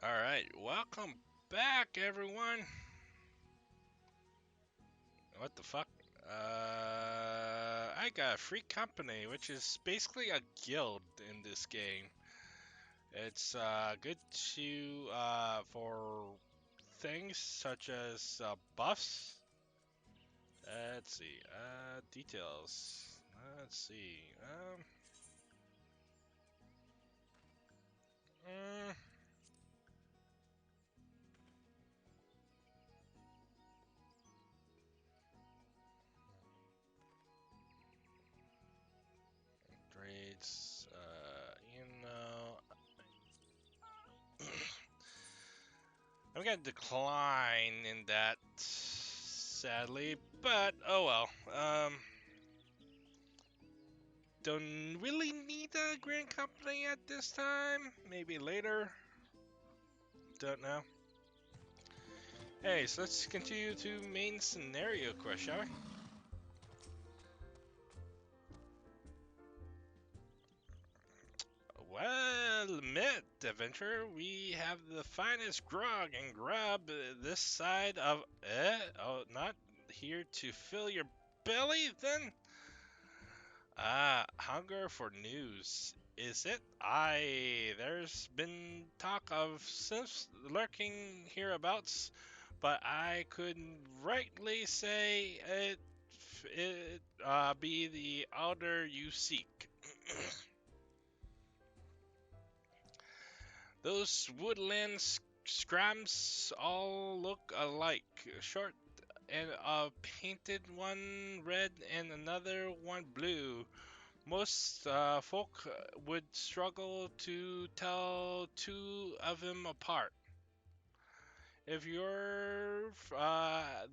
Alright, welcome back, everyone. What the fuck? I got a free company, which is basically a guild in this game. It's good to for things such as buffs. Let's see, details. Let's see. Mm, Grades. I'm gonna decline in that, sadly, but oh well. Don't really need a grand company at this time. Maybe later. Don't know. Hey, so let's continue to main scenario quest, shall we? Well, admit, adventurer, we have the finest grog and grub this side of. Oh, not here to fill your belly, then? Ah, hunger for news. Is it? Aye, there's been talk of since lurking hereabouts, but I couldn't rightly say it be the elder you seek. Those woodland scrams all look alike. Short and a painted one red and another one blue. Most folk would struggle to tell two of them apart. If you're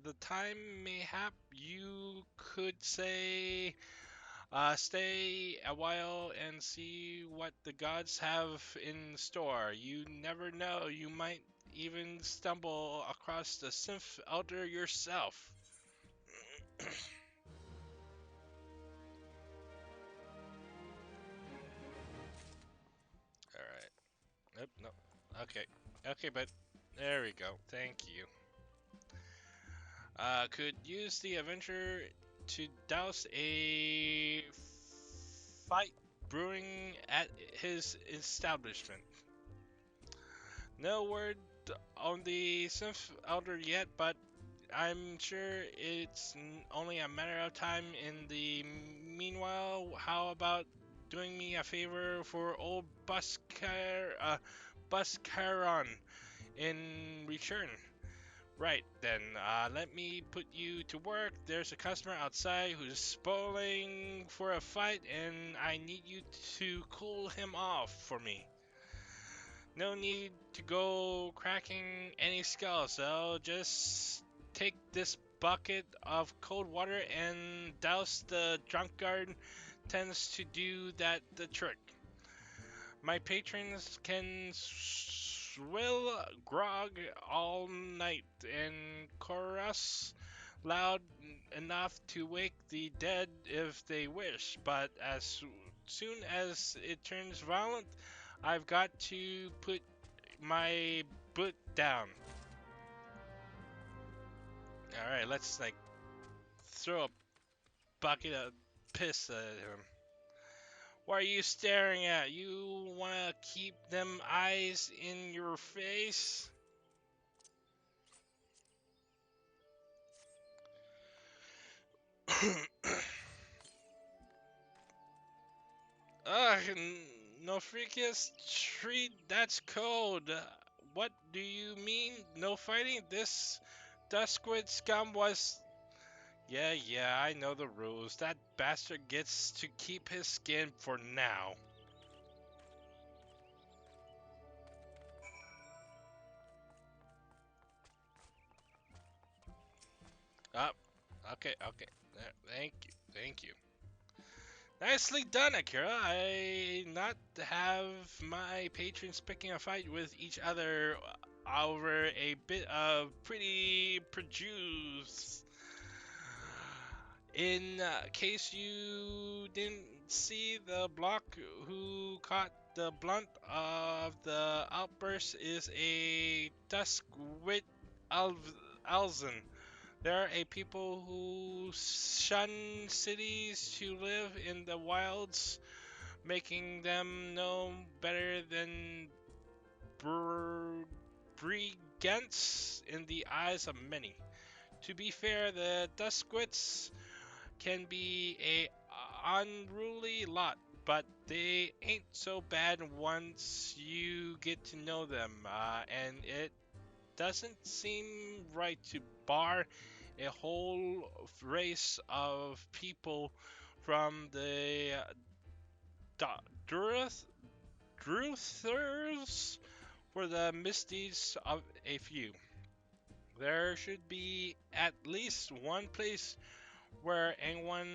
the time, mayhap you could say, stay a while and see what the gods have in store. You never know, you might even stumble across the Synth Elder yourself. Alright. Nope, nope. Okay. Okay, but there we go. Thank you. Could use the adventure to douse a fight brewing at his establishment. No word on the Synth Elder yet, but I'm sure it's only a matter of time. In the meanwhile, how about doing me a favor for old Buscaron in return? Right, then, let me put you to work. There's a customer outside who's spoiling for a fight, and I need you to cool him off for me. No need to go cracking any skulls, though. Just take this bucket of cold water and douse the drunkard. Tends to do that the trick. My patrons can swill grog all night and chorus loud enough to wake the dead if they wish, but as soon as it turns violent, I've got to put my boot down. Alright, let's like throw a bucket of piss at him. What are you staring at? You wanna keep them eyes in your face? Ugh, no freakiest treat, that's code. What do you mean? No fighting? This Duskwit scum was. Yeah, I know the rules. That bastard gets to keep his skin for now. Up. Okay. Thank you. Nicely done, Akira. I not have my patrons picking a fight with each other over a bit of pretty produce. In case you didn't see the block who caught the blunt of the outburst is a Duskwit Alzen. There are a people who shun cities to live in the wilds, making them no better than brigands in the eyes of many. To be fair, the Duskwits can be a unruly lot, but they ain't so bad once you get to know them, and it doesn't seem right to bar a whole race of people from the Druth Druthers for the misdeeds of a few. There should be at least one place where anyone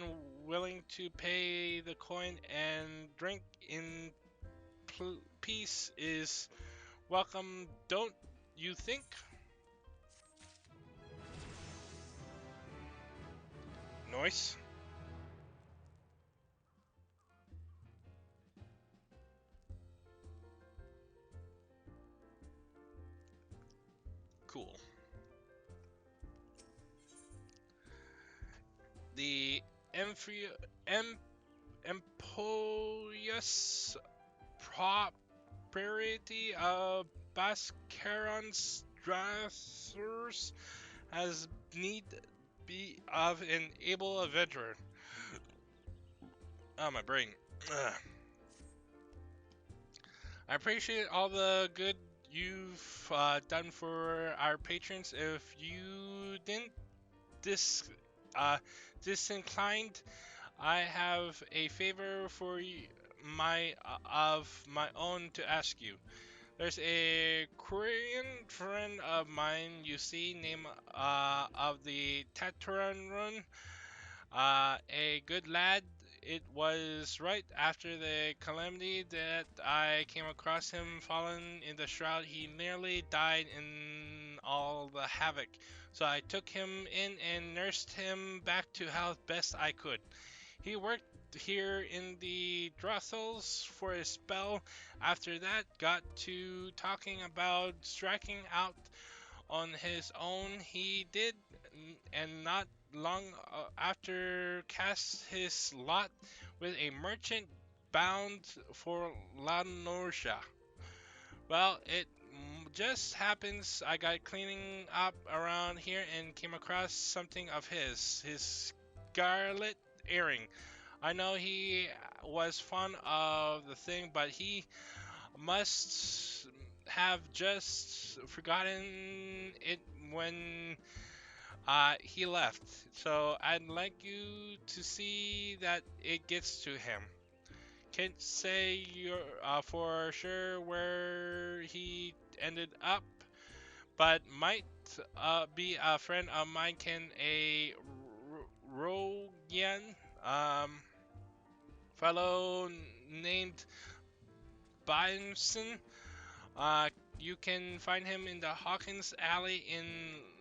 willing to pay the coin and drink in peace is welcome, don't you think? Noise? Cool. The Emphi- em- Emporious property of Bascaron's Dressers has need be of an able adventurer. Oh, my brain. Ugh. I appreciate all the good you've done for our patrons. If you didn't dis uh, disinclined, I have a favor for my of my own to ask you. There's a Korean friend of mine you see name of the Tataran Run. A good lad. It was right after the calamity that I came across him fallen in the shroud. He nearly died in all the havoc. So I took him in and nursed him back to health best I could. He worked here in the Drothels for a spell. After that, got to talking about striking out on his own. He did, and not long after cast his lot with a merchant bound for La Norcia. Well, it just happens I got cleaning up around here and came across something of his scarlet earring. I know he was fond of the thing, but he must have just forgotten it when he left. So I'd like you to see that it gets to him. Can't say for sure where he ended up, but might be a friend of mine. Can a Rogian fellow named Bimson. You can find him in the Hawkins Alley in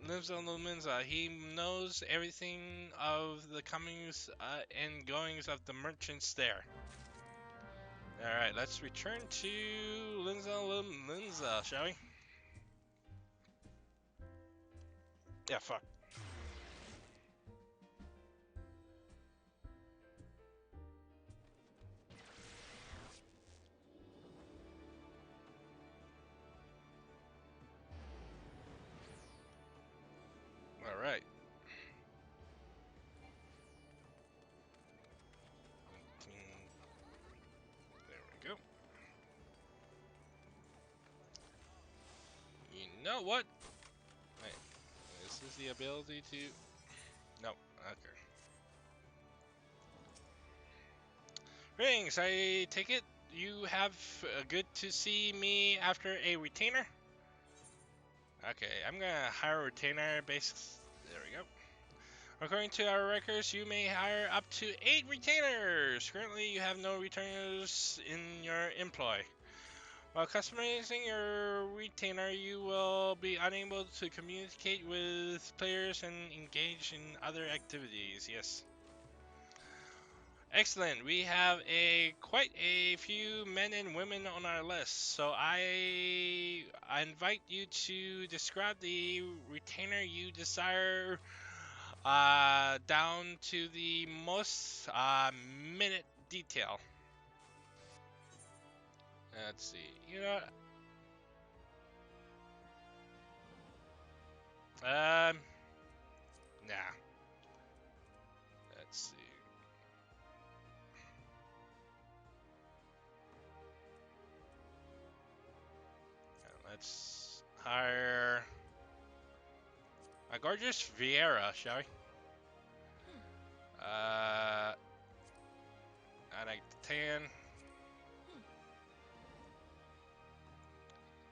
Linza. He knows everything of the comings and goings of the merchants there. Alright, let's return to Linza, shall we? Yeah, fuck. Alright. There we go. You know what? Wait, this is the ability to... No, okay. Rings, I take it you have good to see me after a retainer? Okay, I'm gonna hire a retainer base. There we go. According to our records, you may hire up to 8 retainers. Currently, you have no retainers in your employ. While customizing your retainer, you will be unable to communicate with players and engage in other activities. Yes. Excellent. We have quite a few men and women on our list. So I invite you to describe the retainer you desire down to the most minute detail. Let's see. Um, nah. Let's see. Let's hire a gorgeous Vieira, shall we? I like the tan.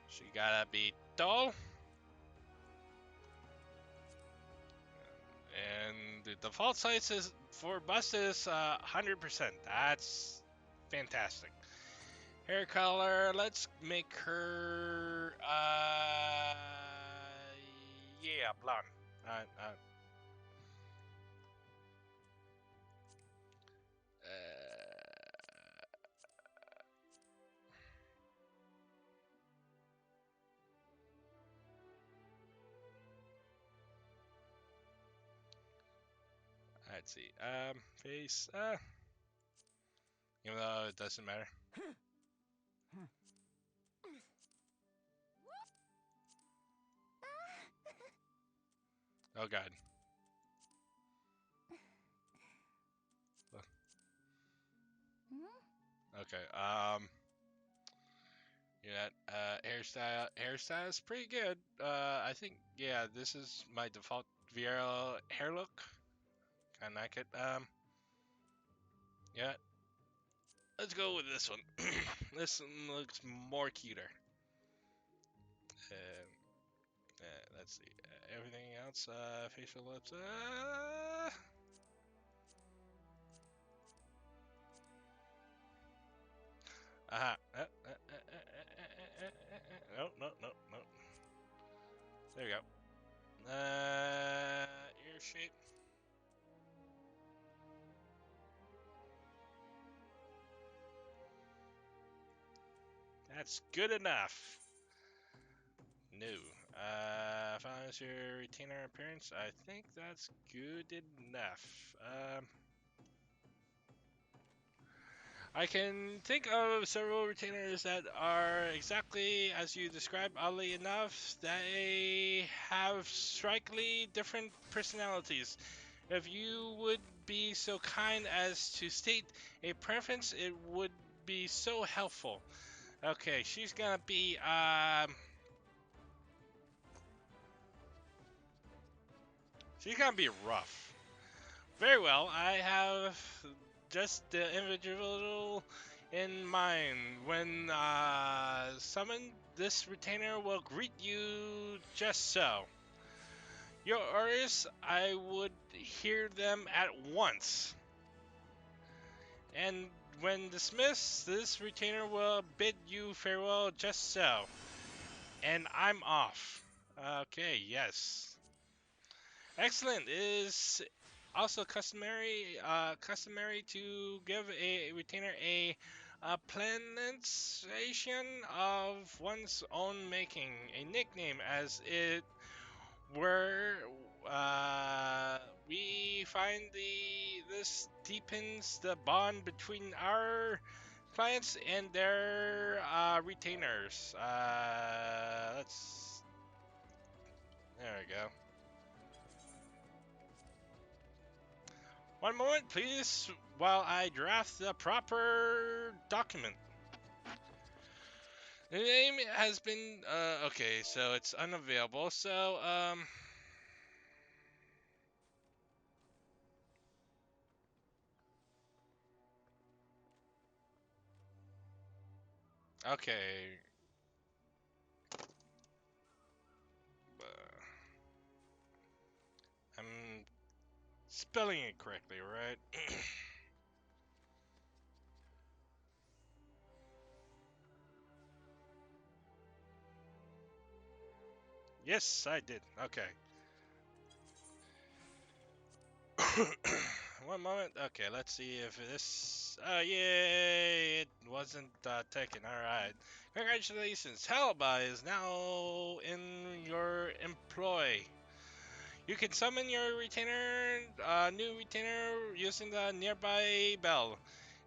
She gotta be tall. And the default size is for bust is 100%. That's fantastic. Hair color, let's make her yeah, blonde. Uh, uh, let's see. Face. Even though it doesn't matter. Oh god. Okay. Yeah. Hairstyle is pretty good. I think yeah, this is my default VRL hair look. I like it. Yeah. Let's go with this one. This one looks more cuter. Um, let's see. Everything else, facial lips. Aha. No, no, no, no. There you go. Ear shape. That's good enough. No. Finalize your retainer appearance. I think that's good enough. I can think of several retainers that are exactly as you described, oddly enough. They have strikingly different personalities. If you would be so kind as to state a preference, it would be so helpful. Okay, she's gonna be rough. Very well, I have just the individual in mind. When summoned, this retainer will greet you just so. Your orders, I would hear them at once. And when dismissed, this retainer will bid you farewell just so. And I'm off. Okay, yes. Excellent. It is also customary to give a retainer a pronunciation of one's own making, a nickname, as it were. Uh, we find this deepens the bond between our clients and their retainers. Let's. There we go. One moment, please, while I draft the proper document. The name has been, okay, so it's unavailable, so, okay. Uh, I'm spelling it correctly, right? Yes, I did. Okay. One moment. Okay, let's see if this. Yay! It wasn't taken. All right. Congratulations. Halba is now in your employ. You can summon your retainer, new retainer, using the nearby bell.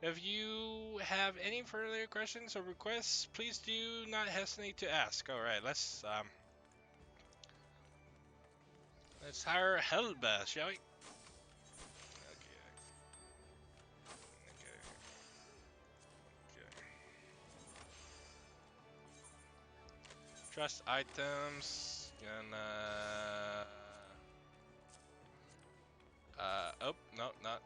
If you have any further questions or requests, please do not hesitate to ask. All right, let's hire Helba, shall we? Okay, okay, okay. Trust items. Gonna. Oh no, not.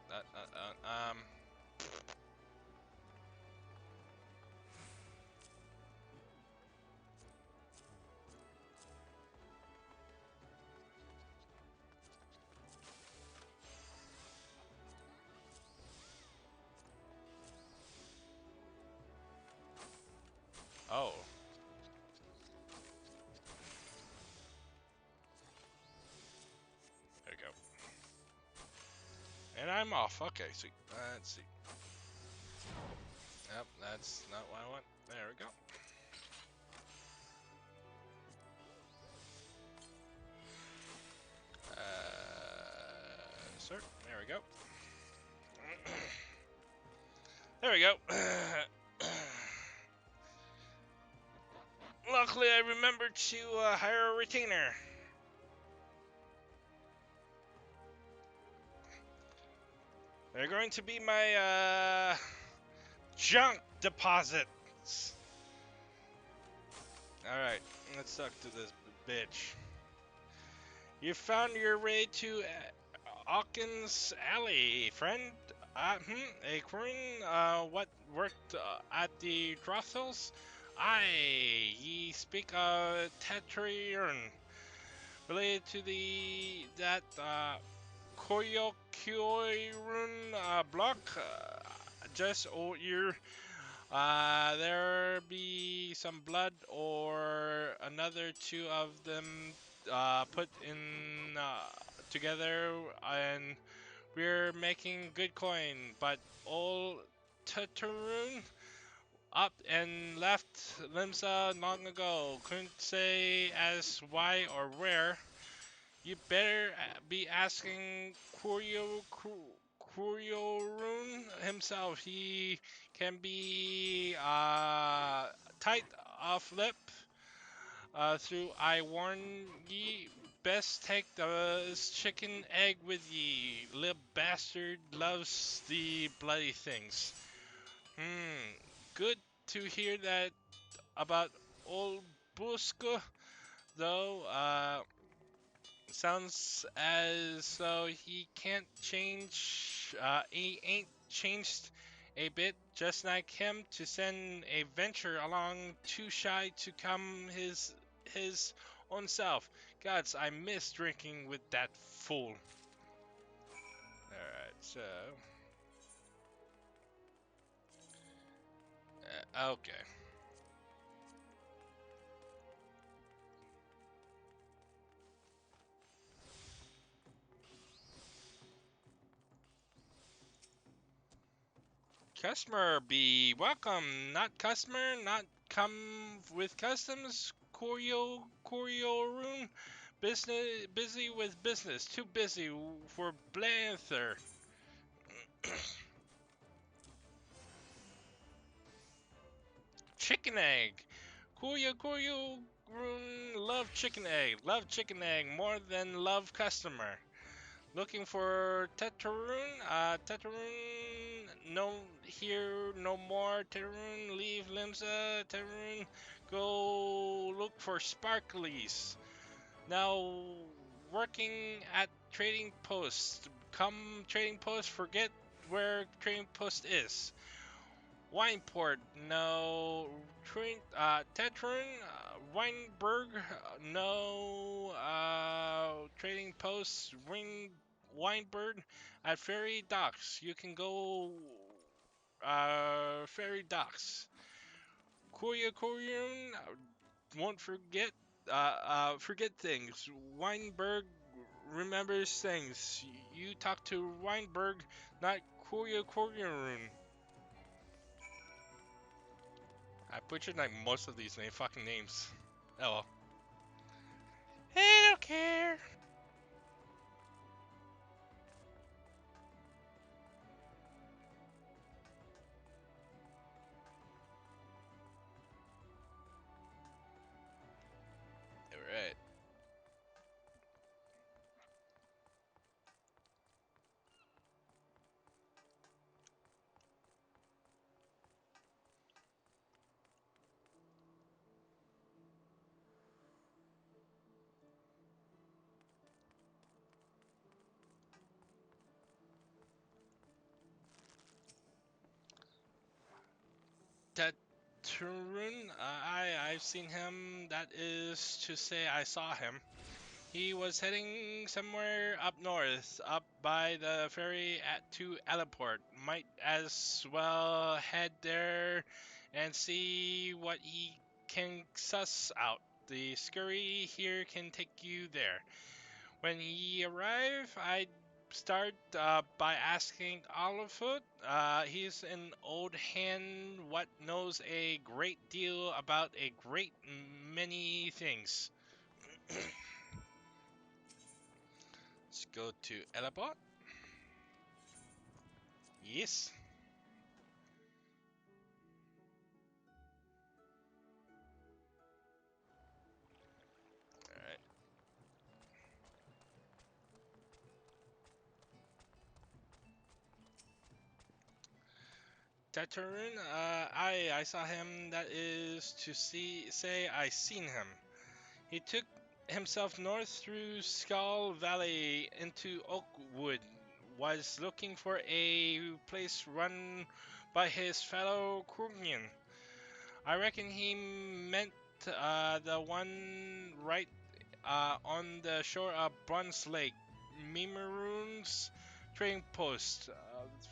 Oh, there we go. And I'm off. Okay, sweet. Let's see. Yep, that's not what I want. There we go. Sir, there we go. There we go. Luckily, I remembered to hire a retainer. They're going to be my junk deposits. Alright, let's talk to this bitch. You found your way to Hawkins Alley, friend. A query, what worked at the brothels? Aye, ye speak of Tetrion, related to that Koyokyoirun block, just over here. There be some blood or another two of them put in together, and we're making good coin. But old Tataroon up and left Limsa long ago. Couldn't say as why or where. You better be asking Kuryorun himself. He can be tight off lip. Through I warn ye, best take the chicken egg with ye. Little bastard loves the bloody things. Good to hear that about old Buska, though. Sounds as though he can't change. He ain't changed a bit. Just like him to send a venture along, too shy to come his own self. Gods, I miss drinking with that fool. All right, so okay. Customer be welcome, not customer, not come with customs. Corio room, business busy with business, too busy for Blanther. Chicken egg, Corio room, love chicken egg more than love customer. Looking for Tetarun? Tetarun, no here, no more. Tetarun, leave Limsa. Tetarun, go look for Sparklies. Now working at Trading Post. Come Trading Post, forget where Trading Post is. Wineport, no. Tetrun, Weinberg, no. Trading Post, Weinberg at Ferry Docks. You can go Ferry Docks. Korean, won't forget things. Weinberg remembers things. You talk to Weinberg, not Koryorun. I butchered like most of these fucking names. Oh well. I don't care. Alright. That Turun, I've seen him. That is to say, I saw him. He was heading somewhere up north, up by the ferry to Alaport. Might as well head there and see what he can suss out. The scurry here can take you there. When he arrive, I'd start by asking Olifoot. He's an old hand what knows a great deal about a great many things. Let's go to Elabot. Yes. Alright. Tatarun, I saw him. That is to say I seen him. He took himself north through Skull Valley into Oakwood. Was looking for a place run by his fellow Krugian. I reckon he meant the one right on the shore of Bronze Lake, Mimaroon's trading post.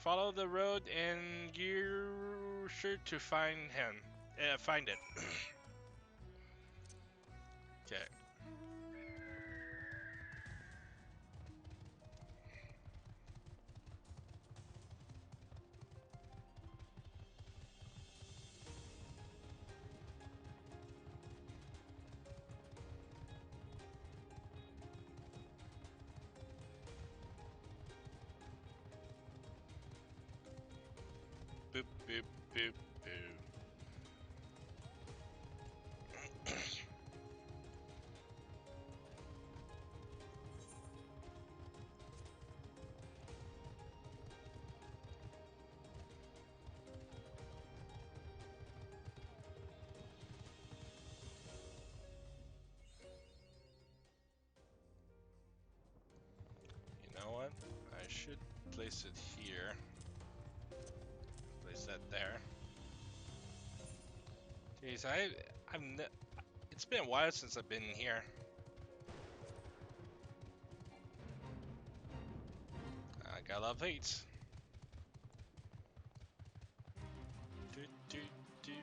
Follow the road and you're sure to find him. Find it. Okay. Boop boop boop boop. You know what? I should place it here. Place that there. Jeez, it's been a while since I've been here. I got a lot of hates. Do, do, do. Okay.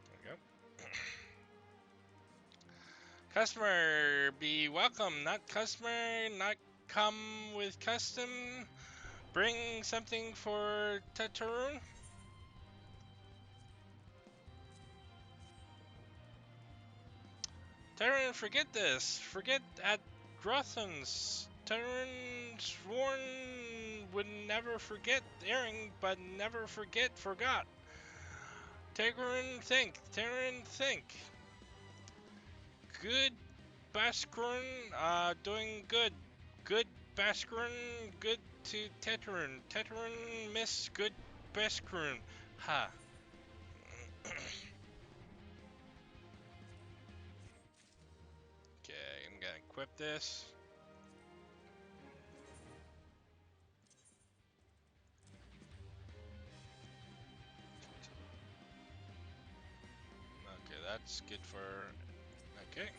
There we go. Customer, be welcome. Not customer, not come with custom. Bring something for Tatarun. Tatarun, forget this. Forget at Grothans. Tatarun sworn would never forget Aaron, but never forgot. Tatarun, think. Tatarun, think. Good Baskurn, doing good. Good Baskurn, good to Tetrun. Tetrun, miss good Baskurn. Ha. Okay, I'm gonna equip this. Okay, that's good for... Okay.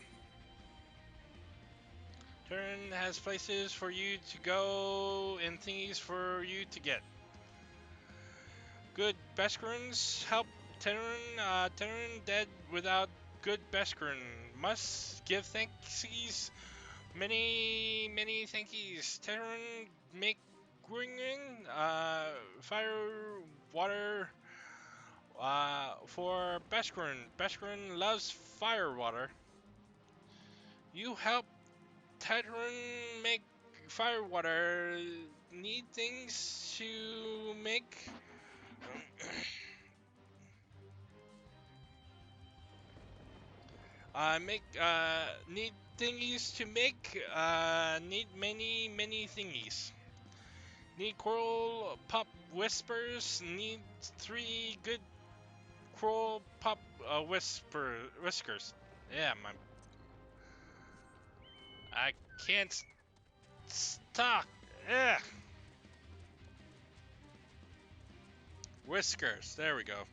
Terran has places for you to go and thingies for you to get. Good Beskruns help Terran. Terran dead without good Beskrun. Must give thanks. Many thankies. Terran make Gwingen, fire water for Beskrun. Beskrun loves fire water. You help Terran make fire water. Need things to make. Need thingies to make. Need many thingies. Need coral pop whispers. Need 3 good coral pop whiskers. Yeah, I can't stop. Yeah, whiskers. There we go.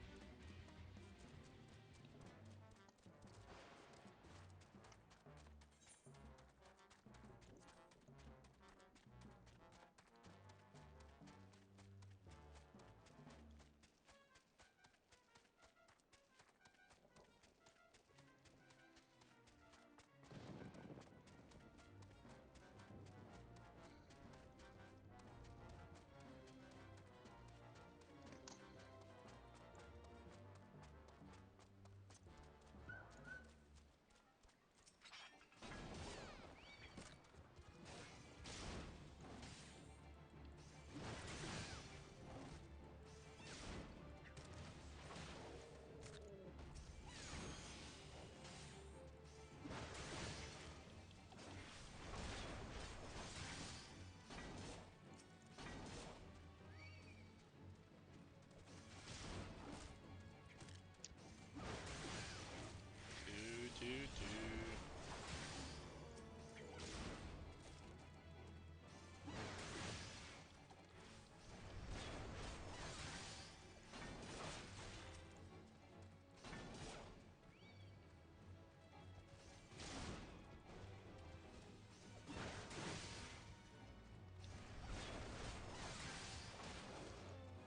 Do, do, do.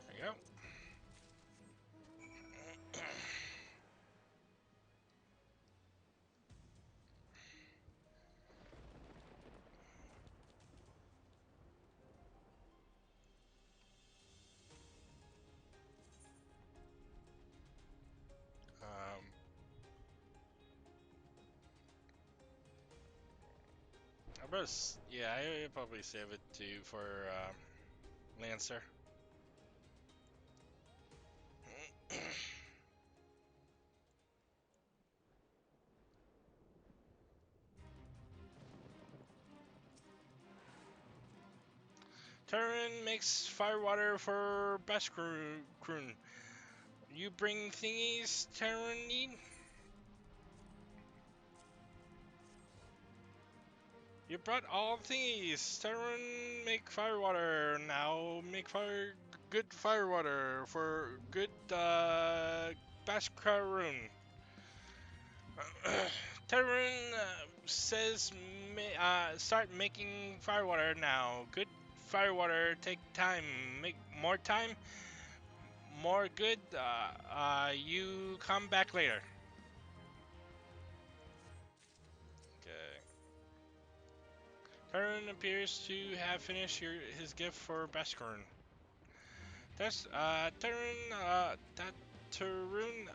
There you go. Um, yeah, I'll probably save it too for Lancer. Terran makes firewater for Beskroon. You bring thingies Terran need? You brought all thingies. Terran make firewater. Now make good firewater for good Beskroon. Terran says start making firewater now. Good firewater take time. Make more time. More good. You come back later. Okay. Terran appears to have finished his gift for Baskorn. That Tarun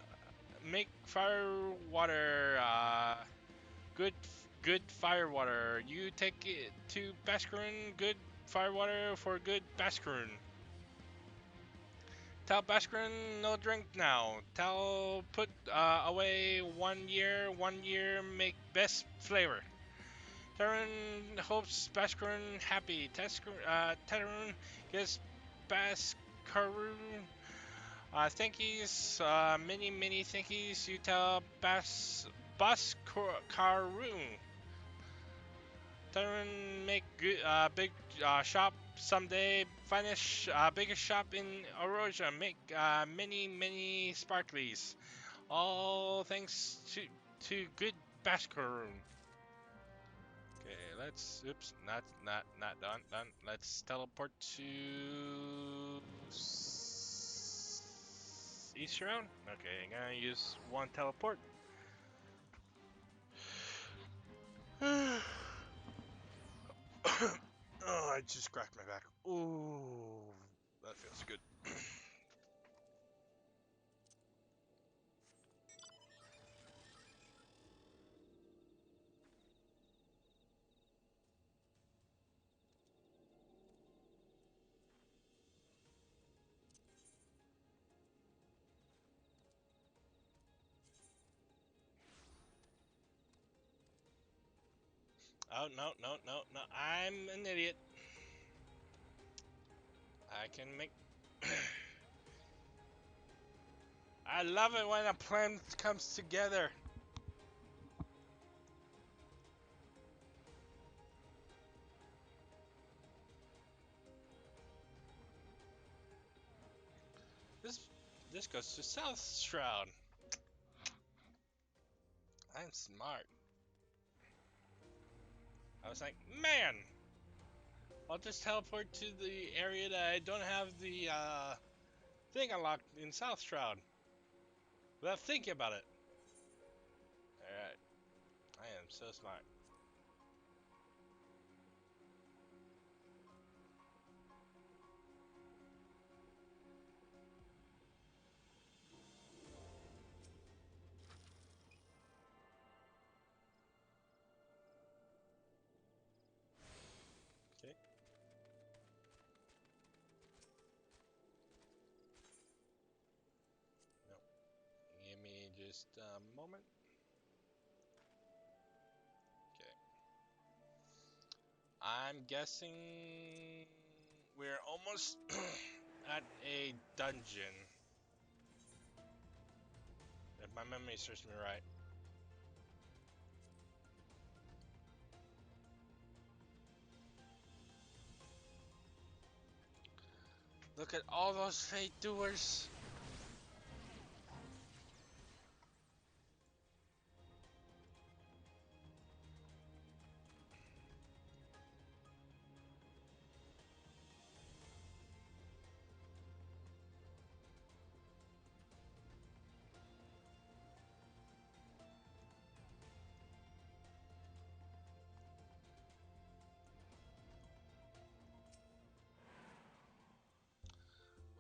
make fire water. Good, good fire water. You take it to Baskorn. Good fire water for good Baskorn. Tell Baskorn no drink now. Tell put away 1 year. 1 year make best flavor. Terran hopes Baskarun happy. Terran gets Baskarun thankies, many thankies. You tell Baskarun. Terran make good, big shop someday. Finish biggest shop in Oroja. Make many sparklies. All thanks to good Baskarun. Okay, let's. Oops, not done. Let's teleport to each round. Okay, I'm gonna use one teleport. Oh, I just cracked my back. Ooh, that feels good. Oh, no. I'm an idiot. I can make. I love it when a plan comes together. This this goes to South Shroud. I'm smart. I was like, man, I'll just teleport to the area that I don't have the thing unlocked in South Shroud without thinking about it. Alright, I am so smart. Okay, no, give me just a moment. Okay, I'm guessing we're almost at a dungeon, if my memory serves me right. Look at all those fate doers.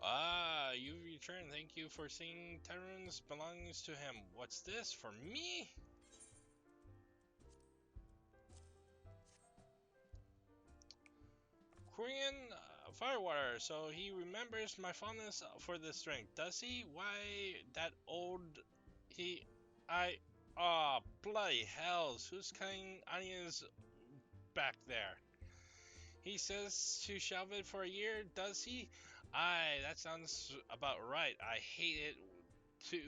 Ah, you returned. Thank you for seeing Tyrun's belongings to him. What's this for me? Korean firewater. So he remembers my fondness for this drink, does he? Why that old he? I. Ah, oh, bloody hells! Who's cutting onions back there? He says to shelve it for a year, does he? Aye, that sounds about right. I hate it to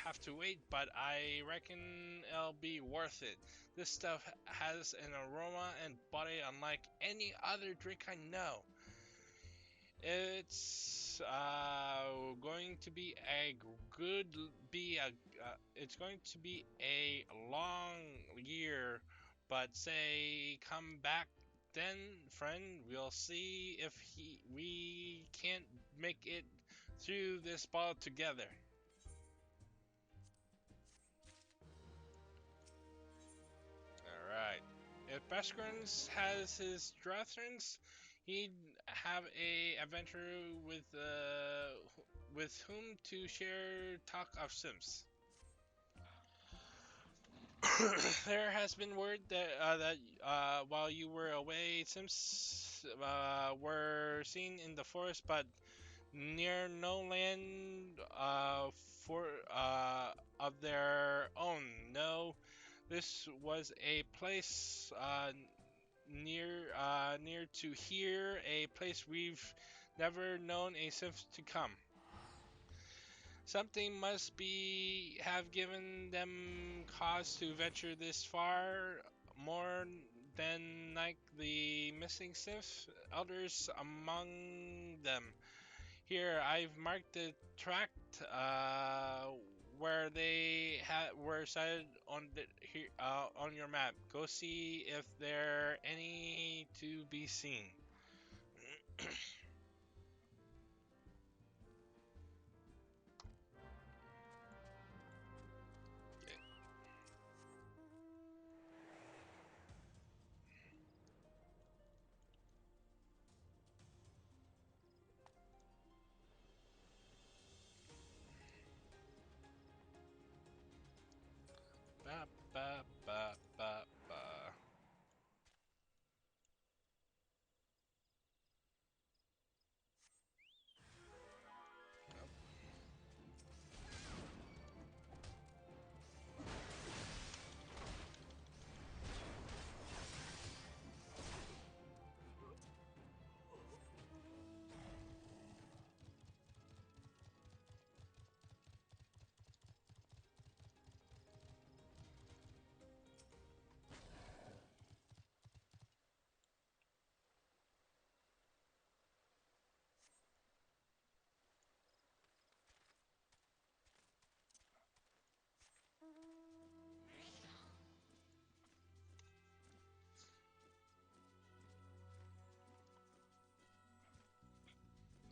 have to wait, but I reckon it'll be worth it. This stuff has an aroma and body unlike any other drink I know. It's going to be a good be a it's going to be a long year, but say come back then, friend. We'll see if we can't make it through this ball together. All right. If Baskerins has his Drathens, he'd have a adventure with whom to share talk of Sims. There has been word that while you were away, Sims were seen in the forest, but near no land for of their own. No, this was a place near to here, a place we've never known a Sith to come. Something must be have given them cause to venture this far, more than like the missing Sith elders among them. Here, I've marked the tract where they were sighted on the here on your map. Go see if there are any to be seen. Ba ba ba ba ba. Nope.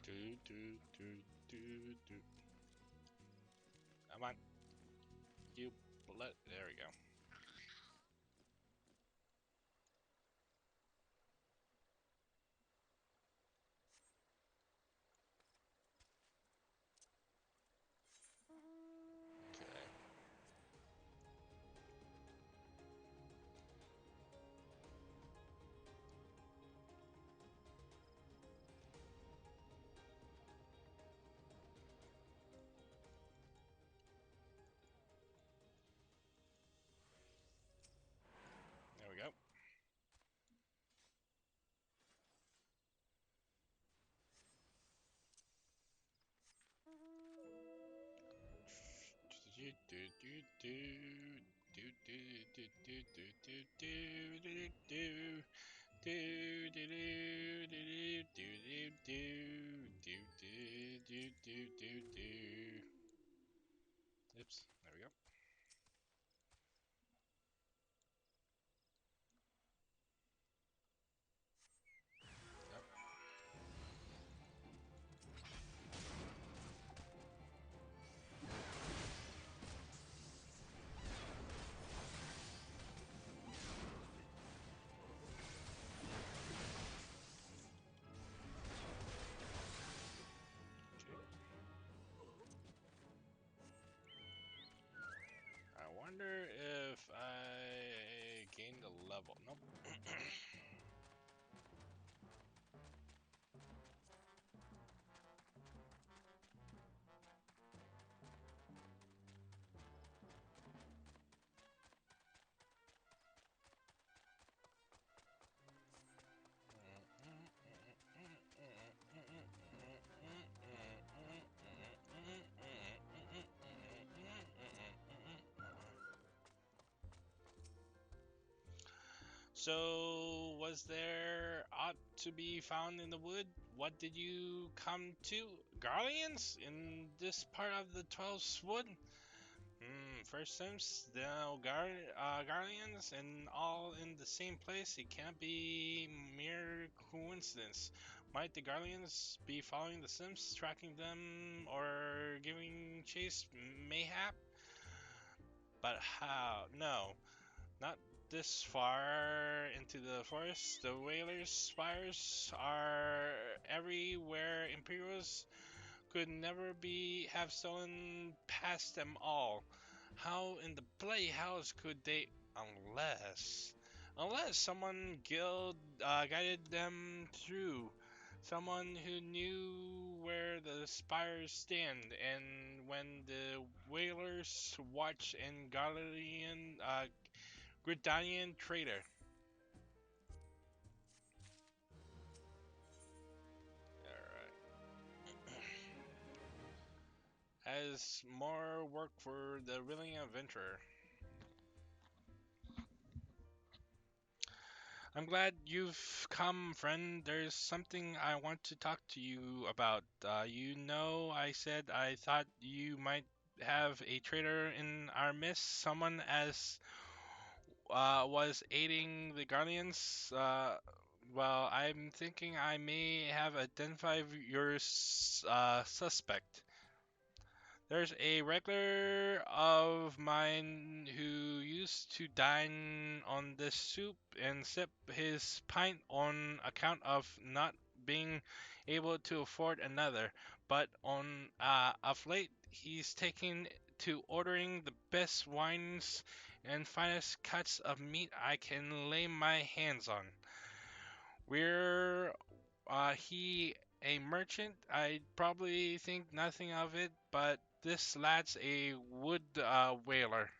Do do do do do. Come on, you bullet. There we go. Okay. There we go. Do do do do do do do do do do do do do. Do do do do do do do do do do do do. Oops, there we go. Yep. Okay. I wonder if I gained a level. Nope. So, was there aught to be found in the wood? What did you come to? Guardians in this part of the 12's wood? First Sims, now Guardians, and all in the same place. It can't be mere coincidence. Might the Guardians be following the Sims, tracking them, or giving chase? Mayhap? But how? No, not this far into the forest. The Whalers' spires are everywhere. Imperials could never be have stolen past them all. How in the bloody house could they, unless someone guided them through, someone who knew where the spires stand, and when the whalers watch and Gridanian traitor. Alright. Has more work for the willing adventurer. I'm glad you've come, friend. There's something I want to talk to you about. I said I thought you might have a traitor in our midst, someone as was aiding the Guardians. Well, I'm thinking I may have identified your suspect. There's a regular of mine who used to dine on this soup and sip his pint on account of not being able to afford another. But on of late, he's taken to ordering the best wines and finest cuts of meat I can lay my hands on. We're he a merchant? I'd probably think nothing of it, but this lad's a wood whaler,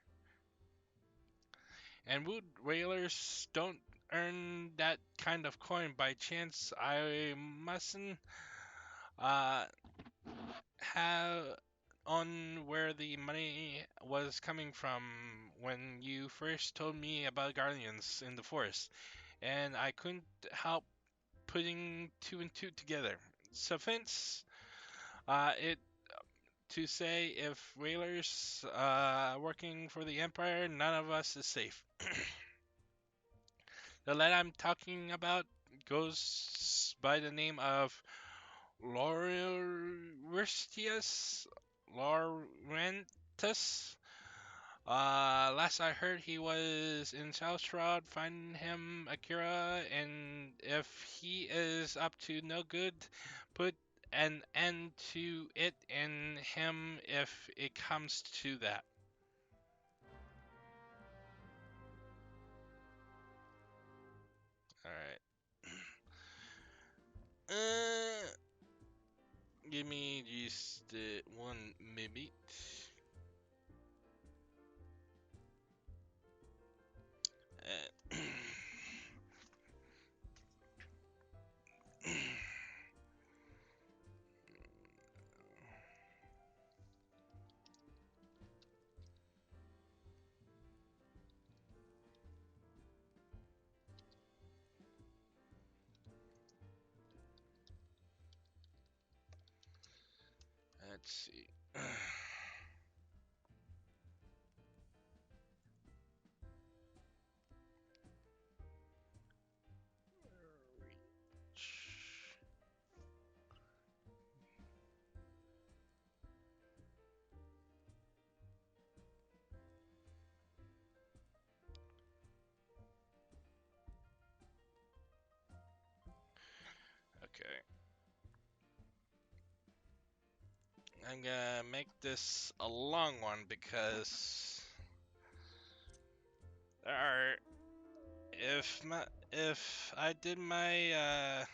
and wood whalers don't earn that kind of coin by chance. I mustn't uh, have on where the money was coming from when you first told me about guardians in the forest, and I couldn't help putting two and two together. Suffice it to say, if whalers working for the Empire, none of us is safe. The lad I'm talking about goes by the name of Laurentius. Laurentus. Last I heard, he was in South Shroud. Find him, Akira, and if he is up to no good, put an end to it and him if it comes to that. All right. Uh, Give me just one minute. Uh, let's see. Okay. I'm gonna make this a long one because there are if I did my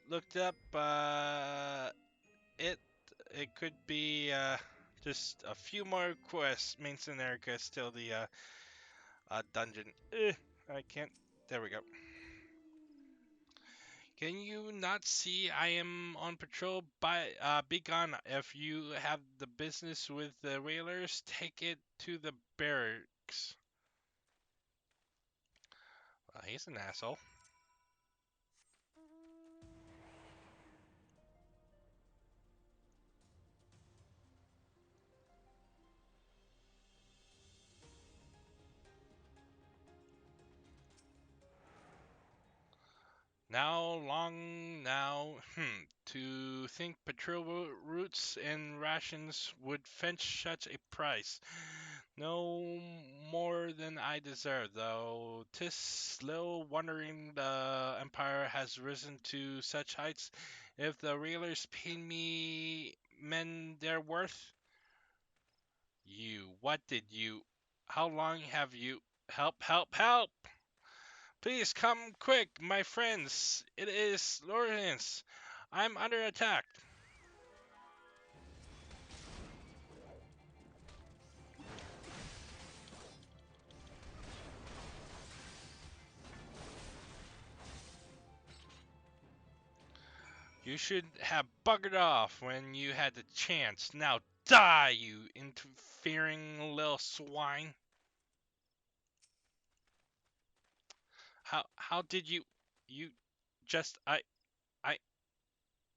looked up it it could be just a few more quests main scenario quests till the dungeon. I can't. There we go. Can you not see I am on patrol? Be gone. If you have the business with the whalers, take it to the barracks. Well, he's an asshole. To think patrol routes and rations would fetch such a price. No more than I deserve, though. 'Tis little wondering the Empire has risen to such heights. If the reelers paid me men their worth. You, what did you? How long have you? Help, help, help! Please come quick, my friends. It is Lawrence. I'm under attack. You should have buggered off when you had the chance. Now die, you interfering little swine. How did you just I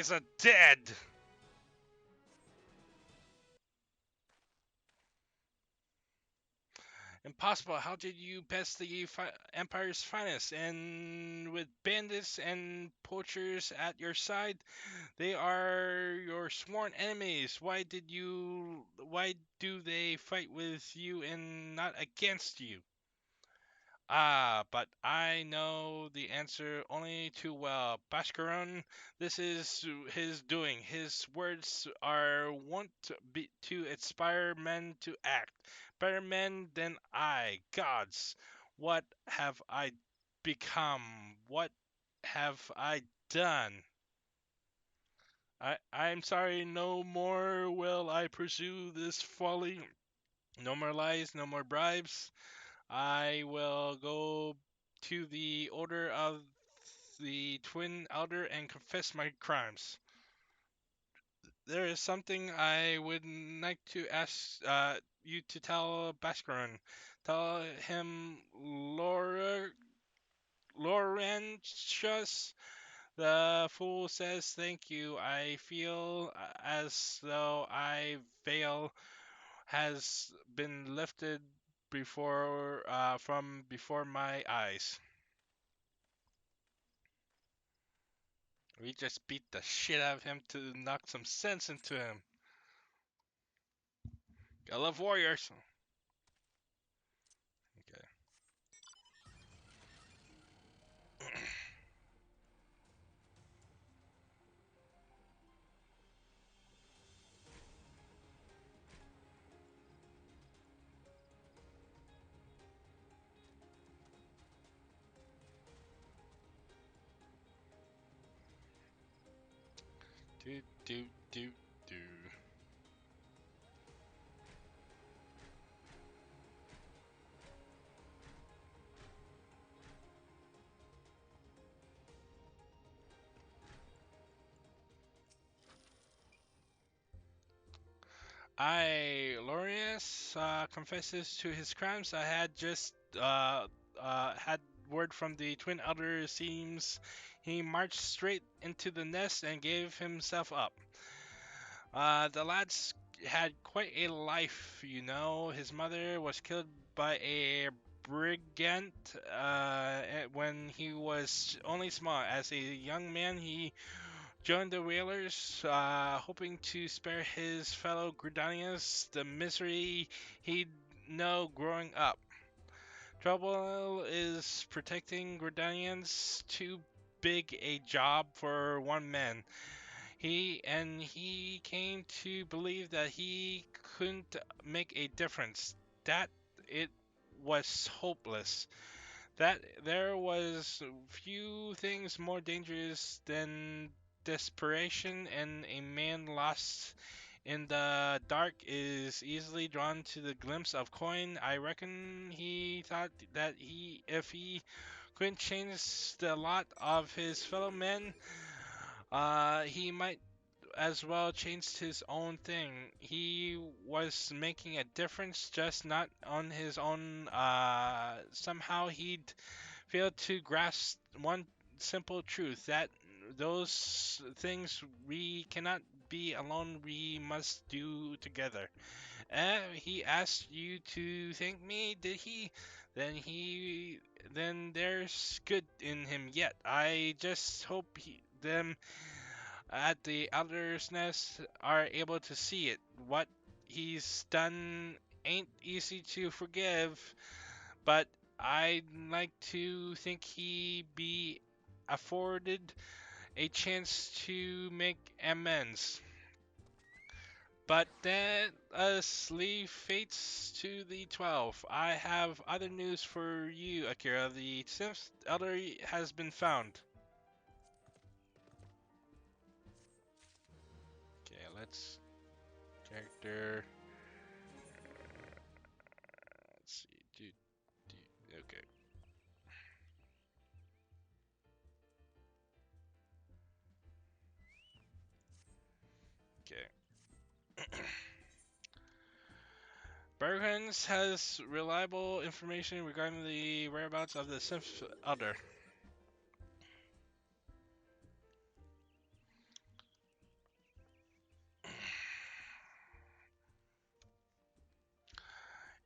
He's a dead. Impossible. How did you pass the Empire's finest? And with bandits and poachers at your side, they are your sworn enemies. Why do they fight with you and not against you? Ah, but I know the answer only too well. Bashkaron, this is his doing. His words are wont to inspire men to act. Better men than I. Gods, what have I become? What have I done? I'm sorry, no more will I pursue this folly. No more lies, no more bribes. I will go to the Order of the Twin Elder and confess my crimes. There is something I would like to ask you to tell Bhaskaran. Tell him Laurentius, the fool says thank you. I feel as though I veil has been lifted from before my eyes. We just beat the shit out of him to knock some sense into him. I love warriors. Okay. Do do do do. Lawrence confesses to his crimes. I had just had word from the Twin Elder. Seems he marched straight into the nest and gave himself up. The lad's had quite a life, you know. His mother was killed by a brigand when he was only small. As a young man, he joined the Whalers, hoping to spare his fellow Gridanians the misery he'd know growing up. Trouble is protecting Gridanians too big a job for one man. He came to believe that he couldn't make a difference, that it was hopeless, that there was few things more dangerous than desperation, and a man lost in the dark is easily drawn to the glimpse of coin. I reckon he thought that if he couldn't change the lot of his fellow men, he might as well changed his own thing. He was making a difference, just not on his own. Somehow he'd failed to grasp one simple truth, that those things we cannot be alone, we must do together. He asked you to thank me, did he? Then he, then there's good in him yet. I just hope them at the Elder's Nest are able to see it. What he's done ain't easy to forgive, but I'd like to think he be afforded a chance to make amends. But let us leave fates to the 12. I have other news for you, Akira. The 10th Elder has been found. Okay, let's character. Let's see. Okay. Okay. Berghans has reliable information regarding the whereabouts of the Sith Elder.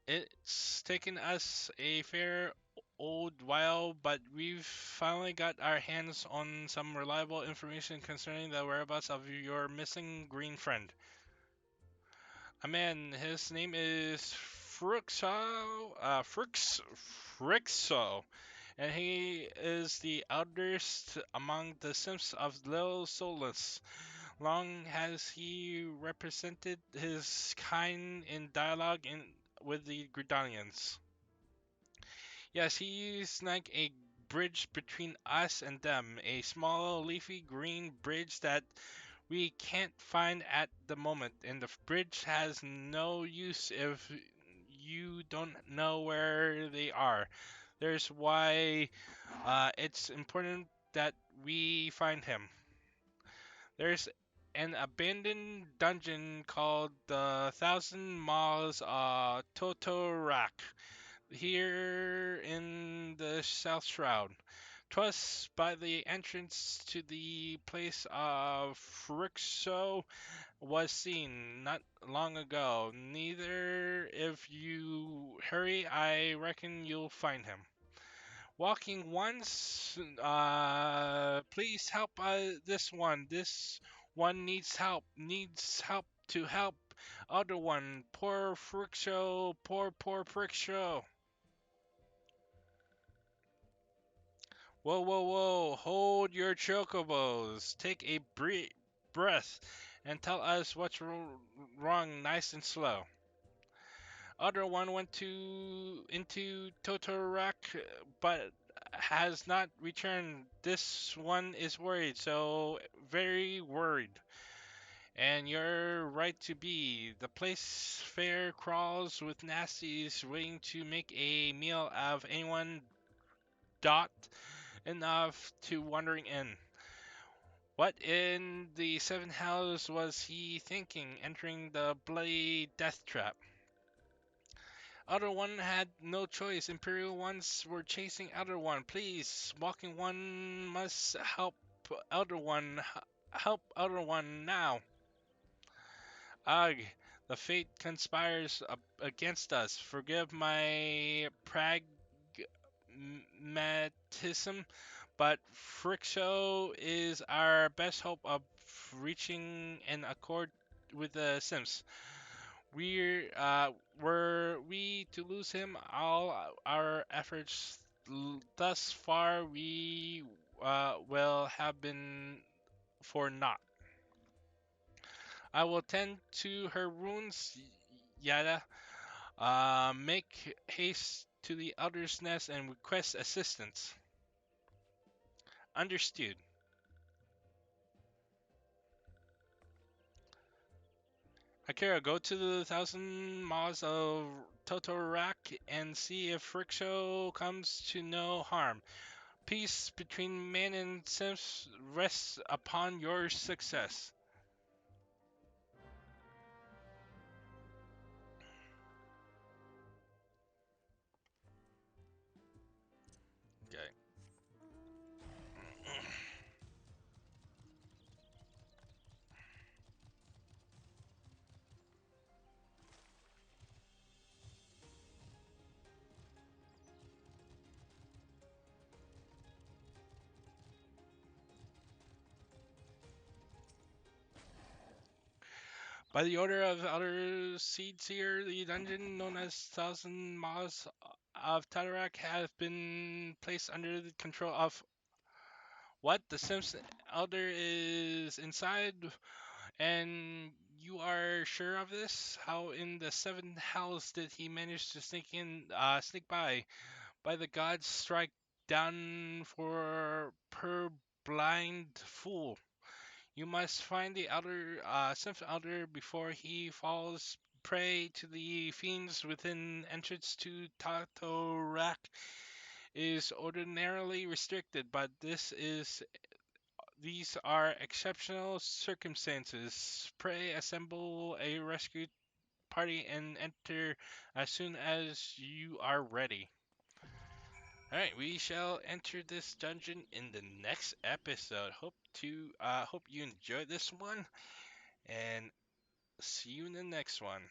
It's taken us a fair old while, but we've finally got our hands on some reliable information concerning the whereabouts of your missing green friend. A man, his name is Frixo, and he is the eldest among the Sims of Little Solus. Long has he represented his kind in dialogue with the Gridanians. Yes, he's like a bridge between us and them, a small leafy green bridge that we can't find at the moment, and the bridge has no use if you don't know where they are. There's why it's important that we find him. There's an abandoned dungeon called the Thousand Miles Totorak here in the South Shroud. 'Twas by the entrance to the place of Frixo was seen not long ago. Neither if you hurry, I reckon you'll find him. Walking once, please help this one. This one needs help to help other one. Poor Frixo, poor Frixo. Whoa, hold your chocobos. Take a breath and tell us what's wrong nice and slow. Other one went into Totorak, but has not returned. This one is worried, so very worried. And you're right to be. The place fair crawls with nasties waiting to make a meal of anyone dot enough to wandering in. What in the seventh house was he thinking, entering the bloody death trap? Other one had no choice. Imperial ones were chasing Elder One. Please, Walking One must help Elder One. Help Elder One now. Ugh, the fate conspires against us. Forgive my pragmatism, but Frixo is our best hope of reaching an accord with the Sims. Were we to lose him, all our efforts thus far we will have been for naught. I will tend to her wounds, Yada. Make haste to the elder's nest and request assistance. Understood. Akira, go to the Thousand Maws of Totorak and see if Frixo comes to no harm. Peace between man and Sims rests upon your success. Okay. By the order of Elder Seedseer, the dungeon known as Thousand Maws of Tatarak has been placed under the control of what? The Sims Elder is inside, and you are sure of this? How in the seventh house did he manage to sneak by? By the gods, strike down for per blind fool. You must find the Synth Elder before he falls prey to the fiends within entrance to Tatorak is ordinarily restricted, but these are exceptional circumstances. Pray assemble a rescue party and enter as soon as you are ready. Alright, we shall enter this dungeon in the next episode. Hope you enjoyed this one and see you in the next one.